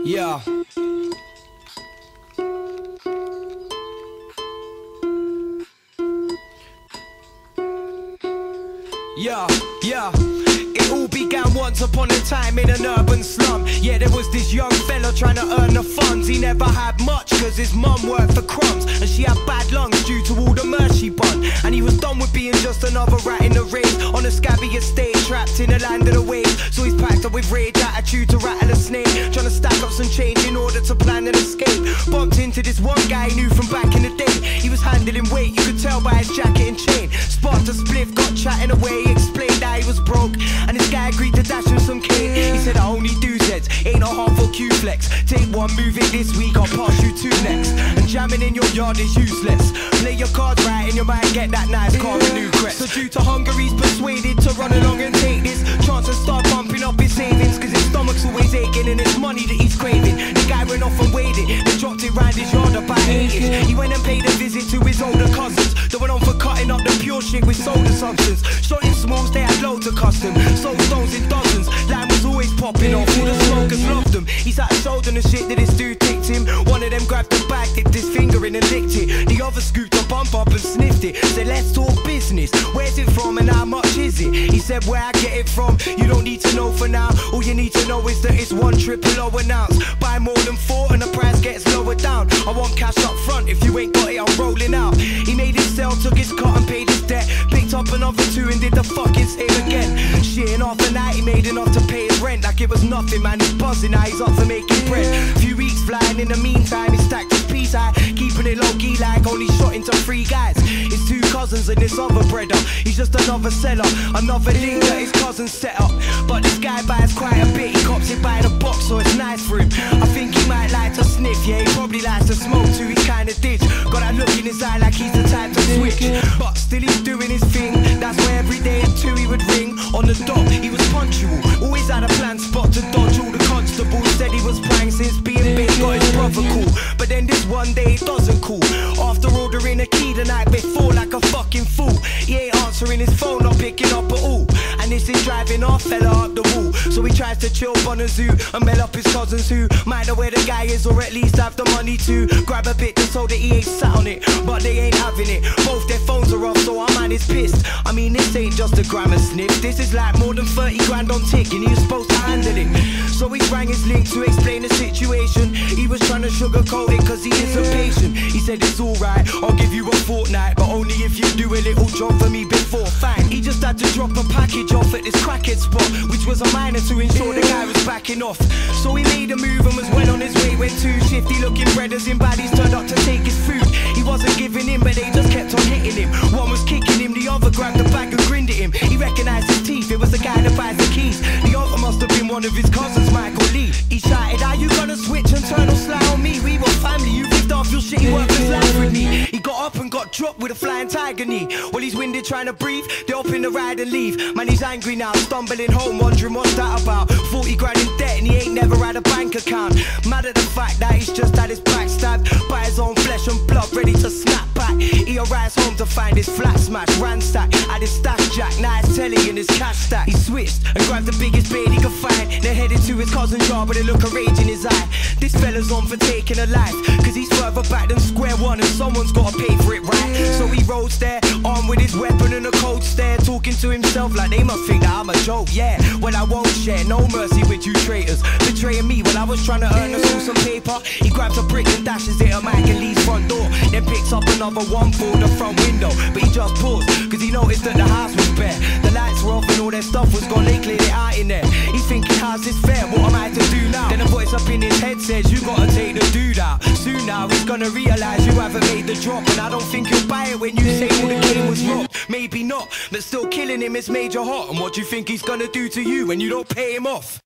Yeah. Yeah. It all began once upon a time in an urban slum. Yeah, there was this young fella trying to earn the funds. He never had much cause his mum worked for crumbs, and she had bad lungs due to all the murder she bun. And he was done with being just another rat in the race, on a scabby estate, trapped in the land of the waves. So he's packed up with rage, attitude to rattle a snake, trying to stack up some change in order to plan an escape. Bumped into this one guy he knew from back in the day. He was handling weight, you could tell by his jacket and chain. Sparked a spliff, got chatting away, explained that he was broke, and this guy agreed to dash him some cane. He said, I only do Zeds, ain't no harmful Q-flex. Take one, move it this week, I'll pass you two next. And jamming in your yard is useless. Play your cards right and you might get that nice car and new crest. So due to hunger he's persuaded to run along and take this chance and start bumping up his savings, cause his stomach's always aching and it's money that he's craving. The guy went off and waited, they dropped it round his yard about 8-ish. He went and paid a visit to his older cousins that went on for cutting up the pure shit with soda substance. Shot in smalls, they had loads of custom, sold stones in dozens. Line was always popping off, all the smokers loved them. He sat and showed them the shit that this dude ticked him. One of them grabbed the bag, dipped his finger in and licked it. The other scooped a bump up and sniffed it. Said, let's talk business, where's it from and how much is it? He said, where I get it from, you don't need to know for now. All you need to know is that it's 1 triple O an ounce. Buy more than 4 and the price gets lower down. I want cash up front, if you ain't got it I'm rolling out. He made his sale, took his cut and paid his debt. Picked up another 2 and did the fucking same again. Shit, in half a night he made enough to pay his rent. Like it was nothing, man, he's buzzing now, he's up for making bread. Few weeks flying, in the meantime he stacked his peace high, keeping it low-key like only shot into 3 guys. His 2 cousins and this other brother, he's just another seller, another link that his cousin set up. But this guy buys quite a bit, he cops it by the box so it's nice for him. I think he might like to sniff, yeah, he probably likes to smoke too, he's kinda ditch. Got that look in his eye like he's the type to switch, but still he's doing his thing. That's why every day at 2 he would ring on the dot. He was punctual, always had a planned spot to dodge. All the constables said he was prime since being big, got his brother cool. But then this one day it doesn't cool. After ordering a key the night before like a fucking fool, he ain't answering his phone, not picking up at all. And this is driving our fella up the wall. So he tries to chill on a zoo and mail up his cousins who might know where the guy is, or at least have the money to grab a bit just so that he ain't sat on it. But they ain't having it, both their phones are off, so our man is pissed. I mean, this ain't just a grammar sniff, this is like more than 30 grand on tick, and he was supposed to handle it. So he rang his link to explain the situation. He was trying to sugarcoat it cause he isn't patient. He said it's alright, I'll give you a fortnight, but only if you do a little job for me before. Fine, he just had to drop a package off at this crackhead spot, which was a minor to ensure the guy was backing off. So he made a move and was well on his way when 2 shifty looking brothers in baddies turned up to take his food. He wasn't giving in but they just kept on hitting him. One was kicking him, the other grabbed the bag and grinned at him. He recognised his teeth, it was the guy that buys the keys. The other must have been one of his cousins, Michael Lee. He shouted, are you gonna switch and turn or slide on me? We were family, you lived off your shitty workers life with me. He got up and got dropped with a flying tiger knee. While he's winded trying to breathe, they up in the ride and leave. Man, he's angry now, stumbling home, wondering what's that about. 40 grand in debt and he ain't never had a bank account. Mad at the fact that he's just had his back stabbed by his own flesh and blood, ready to snap back. He arrives home to find his flat smashed, ransacked, had his stash jack, nice telly and his cash stack. He switched and grabbed the biggest bait he could find, then headed to his cousin's yard with a look of rage in his eye. This fella's on for taking a life, cause he's further back than square one and someone's gotta pay for it, right? So he rolls there, armed with his weapon and a cold stare, talking to himself like they must think that I'm a joke, yeah. Well, I won't share no mercy with you traitors, betraying me while I was trying to earn us all some paper. He grabs a brick and dashes it at Mike and Lee's front door, then picks up another one for the front window. But he just paused, cause he noticed that the house was bare. The lights were off and all their stuff was gone, they cleared it out in there. He's thinking, how's this fair, what am I to do now? Then a voice up in his head says, you gotta take the dude out. Soon now he's gonna realise you haven't made the drop, and I don't think you'll buy it when you say all the game was robbed. Maybe not, but still killing him is major hot. And what do you think he's gonna do to you when you don't pay him off?